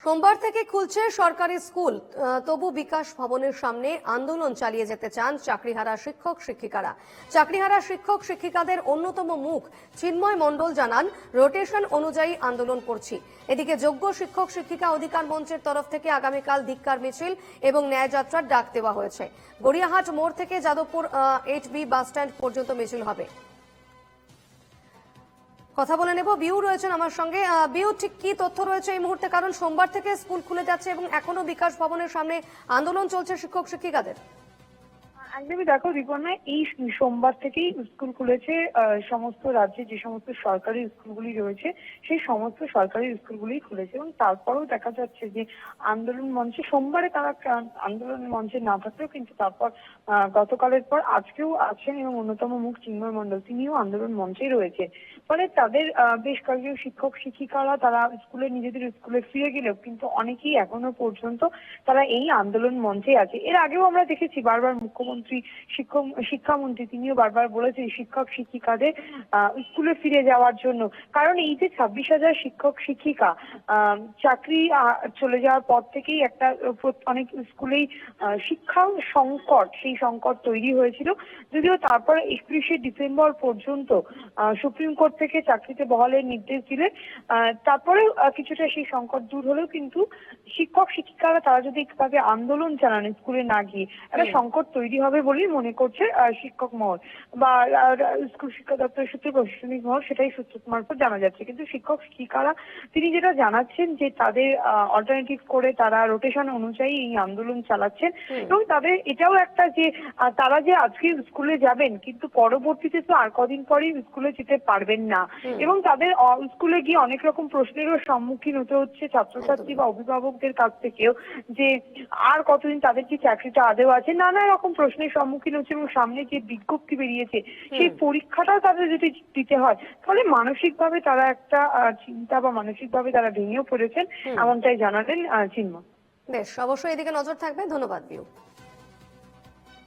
সোমবার থেকে খুলছে সরকারি স্কুল, তবু বিকাশ ভবনের সামনে আন্দোলন চালিয়ে যেতে চান চাকরিহারা শিক্ষক শিক্ষিকারা। চাকরিহারা শিক্ষক শিক্ষিকাদের অন্যতম মুখ চিন্ময় মণ্ডল জানান, রোটেশন অনুযায়ী আন্দোলন করছি। এদিকে যোগ্য শিক্ষক শিক্ষিকা অধিকার মঞ্চের তরফ থেকে আগামীকাল ধিক্কার মিছিল এবং ন্যায়যাত্রার ডাক দেওয়া হয়েছে। গড়িয়াহাট মোড় থেকে যাদবপুর 8B বাস স্ট্যান্ড পর্যন্ত মিছিল হবে। কথা বলে নেব, বিউ রয়েছেন আমার সঙ্গে। বিউ, ঠিক কি তথ্য রয়েছে এই মুহূর্তে, কারণ সোমবার থেকে স্কুল খুলে যাচ্ছে এবং এখনো বিকাশ ভবনের সামনে আন্দোলন চলছে শিক্ষক শিক্ষিকাদের? একদমই দেখো রিপর্ণা, এই সোমবার থেকেই স্কুল খুলেছে সমস্ত রাজ্যে যে সমস্ত সরকারি স্কুলগুলি রয়েছে সেই সমস্ত সরকারি স্কুলগুলি খুলেছে। এবং তারপরেও দেখা যাচ্ছে যে আন্দোলন মঞ্চে সোমবারে তারা আন্দোলন মঞ্চে না থাকলেও কিন্তু তারপর গতকালের পর আজকেও আছেন এবং অন্যতম মুখ চিন্ময় মণ্ডল তিনিও আন্দোলন মঞ্চেই রয়েছে। ফলে তাদের বেশ কয়েকজন শিক্ষক শিক্ষিকারা তারা নিজেদের স্কুলে ফিরে গেলেও কিন্তু অনেকেই এখনো পর্যন্ত তারা এই আন্দোলন মঞ্চে আছে। এর আগেও আমরা দেখেছি বারবার মুখ্যমন্ত্রী শিক্ষামন্ত্রী তিনিও বারবার বলেছেন শিক্ষক শিক্ষিকাদের স্কুলে ফিরে যাওয়ার জন্য। কারণ এই যে 26,000 শিক্ষক শিক্ষিকা চাকরি চলে যাওয়ার পর থেকেই একটা অনেক স্কুলেই শিক্ষা সংকট, সেই সংকট তৈরি হয়েছিল। যদিও তারপর 31শে ডিসেম্বর পর্যন্ত সুপ্রিম কোর্ট থেকে চাকরিতে বহালের নির্দেশ দিলে তারপরে কিছুটা সেই সংকট দূর হলেও কিন্তু শিক্ষক শিক্ষিকারা তারা যদি একভাবে আন্দোলন চালান স্কুলে না গিয়ে একটা সংকট তৈরি হবে বলেই মনে করছে শিক্ষক মহল বা স্কুল শিক্ষা দপ্তরের সূত্রে প্রশাসনিক মহল, সেটাই সূত্র মারফত জানা যাচ্ছে। কিন্তু শিক্ষক শিক্ষিকারা তিনি যেটা জানাচ্ছেন যে তাদের অল্টারনেটিভ করে তারা রোটেশন অনুযায়ী এই আন্দোলন চালাচ্ছেন এবং তাদের এটাও একটা যে তারা যে আজকে স্কুলে যাবেন কিন্তু পরবর্তীতে তো আর কদিন পরেই স্কুলে যেতে পারবেন না এবং তাদের স্কুলে গিয়ে অনেক রকম প্রশ্নেরও সম্মুখীন হতে হচ্ছে ছাত্রছাত্রী বা অভিভাবকদের কাছ থেকেও, যে আর কতদিন তাদের কি চাকরিটা আদেও আছে, নানা রকম প্রশ্নের সম্মুখীন হচ্ছে। এবং সামনে যে বিজ্ঞপ্তি বেরিয়েছে সেই পরীক্ষাটাও তাদের যদি দিতে হয় তাহলে মানসিকভাবে তারা একটা চিন্তা বা মানসিকভাবে তারা ভেঙেও পড়েছেন, এমনটাই জানালেন চিন্ময়। বেশ, অবশ্যই এদিকে নজর থাকবে। ধন্যবাদ বিউ।